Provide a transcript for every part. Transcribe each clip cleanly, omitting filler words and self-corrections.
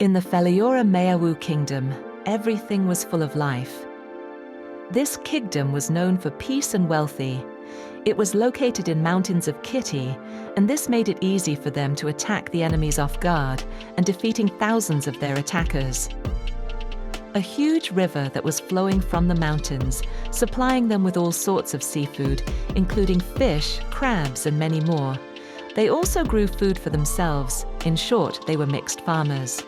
In the Meliora kingdom, everything was full of life. This kingdom was known for peace and wealthy. It was located in mountains of Kitty, and this made it easy for them to attack the enemies off guard and defeating thousands of their attackers. A huge river that was flowing from the mountains, supplying them with all sorts of seafood, including fish, crabs, and many more. They also grew food for themselves. In short, they were mixed farmers.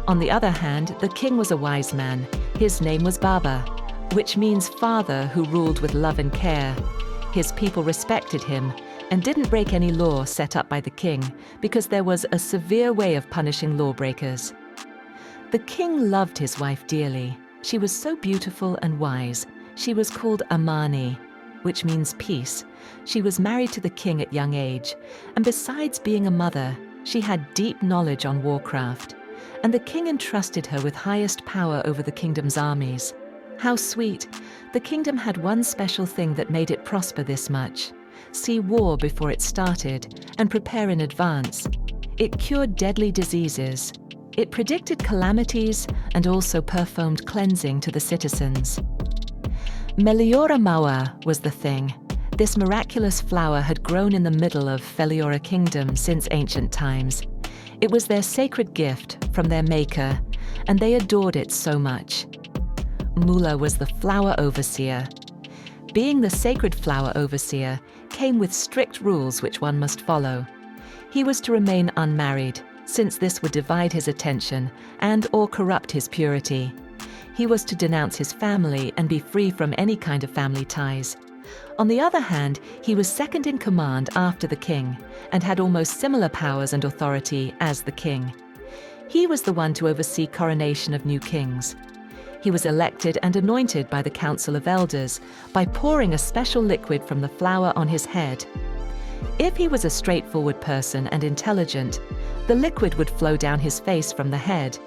On the other hand, the king was a wise man. His name was Baba, which means father who ruled with love and care. His people respected him and didn't break any law set up by the king because there was a severe way of punishing lawbreakers. The king loved his wife dearly. She was so beautiful and wise. She was called Amani, which means peace. She was married to the king at young age, and besides being a mother, she had deep knowledge on warcraft. And the king entrusted her with highest power over the kingdom's armies. How sweet! The kingdom had one special thing that made it prosper this much. See war before it started and prepare in advance. It cured deadly diseases. It predicted calamities and also performed cleansing to the citizens. Meliora was the thing. This miraculous flower had grown in the middle of Meliora kingdom since ancient times. It was their sacred gift from their maker, and they adored it so much. Mula was the flower overseer. Being the sacred flower overseer came with strict rules which one must follow. He was to remain unmarried, since this would divide his attention and or corrupt his purity. He was to denounce his family and be free from any kind of family ties. On the other hand, he was second in command after the king and had almost similar powers and authority as the king. He was the one to oversee coronation of new kings. He was elected and anointed by the council of elders by pouring a special liquid from the flower on his head. If he was a straightforward person and intelligent, the liquid would flow down his face from the head.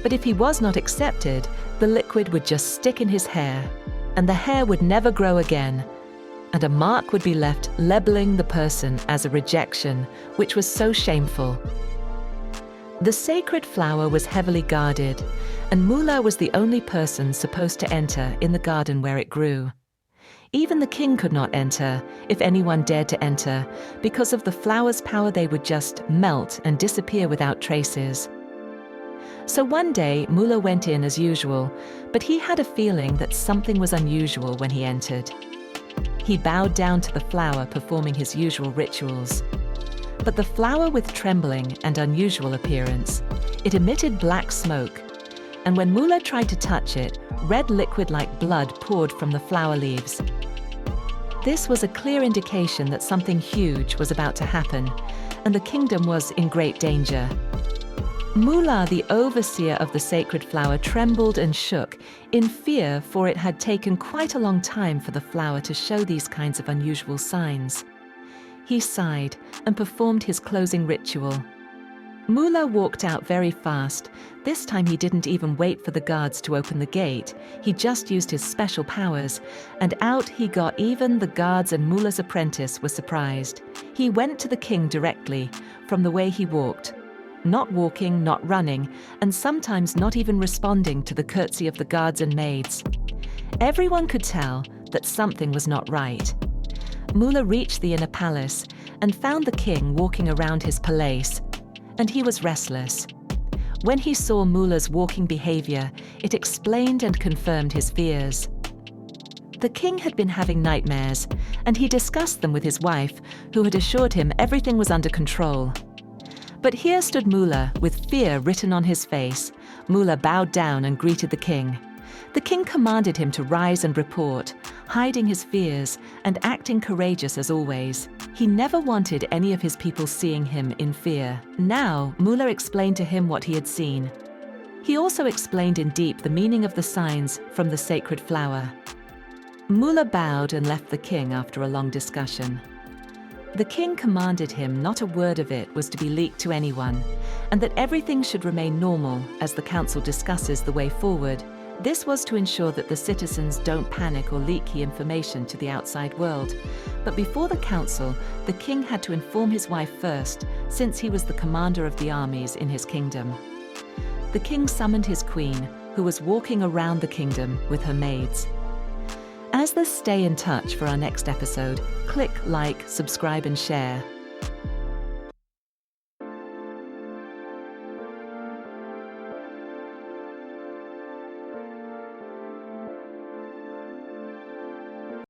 But if he was not accepted, the liquid would just stick in his hair, and the hair would never grow again, and a mark would be left labeling the person as a rejection, which was so shameful. The sacred flower was heavily guarded, and Mula was the only person supposed to enter in the garden where it grew. Even the king could not enter, if anyone dared to enter, because of the flower's power. They would just melt and disappear without traces. So one day, Mula went in as usual, but he had a feeling that something was unusual when he entered. He bowed down to the flower, performing his usual rituals. But the flower with trembling and unusual appearance, it emitted black smoke, and when Mula tried to touch it, red liquid like blood poured from the flower leaves. This was a clear indication that something huge was about to happen, and the kingdom was in great danger. Mula, the overseer of the sacred flower, trembled and shook in fear, for it had taken quite a long time for the flower to show these kinds of unusual signs. He sighed and performed his closing ritual. Mula walked out very fast. This time he didn't even wait for the guards to open the gate. He just used his special powers, and out he got. Even the guards and Mula's apprentice were surprised. He went to the king directly, from the way he walked. Not walking, not running, and sometimes not even responding to the curtsy of the guards and maids. Everyone could tell that something was not right. Mula reached the inner palace and found the king walking around his palace, and he was restless. When he saw Mula's walking behavior, it explained and confirmed his fears. The king had been having nightmares, and he discussed them with his wife, who had assured him everything was under control. But here stood Mula, with fear written on his face. Mula bowed down and greeted the king. The king commanded him to rise and report, hiding his fears and acting courageous as always. He never wanted any of his people seeing him in fear. Now, Mula explained to him what he had seen. He also explained in deep the meaning of the signs from the sacred flower. Mula bowed and left the king after a long discussion. The king commanded him not a word of it was to be leaked to anyone, and that everything should remain normal as the council discusses the way forward. This was to ensure that the citizens don't panic or leak key information to the outside world. But before the council, the king had to inform his wife first, since he was the commander of the armies in his kingdom. the king summoned his queen, who was walking around the kingdom with her maids. As the stay in touch for our next episode, click like, subscribe and share.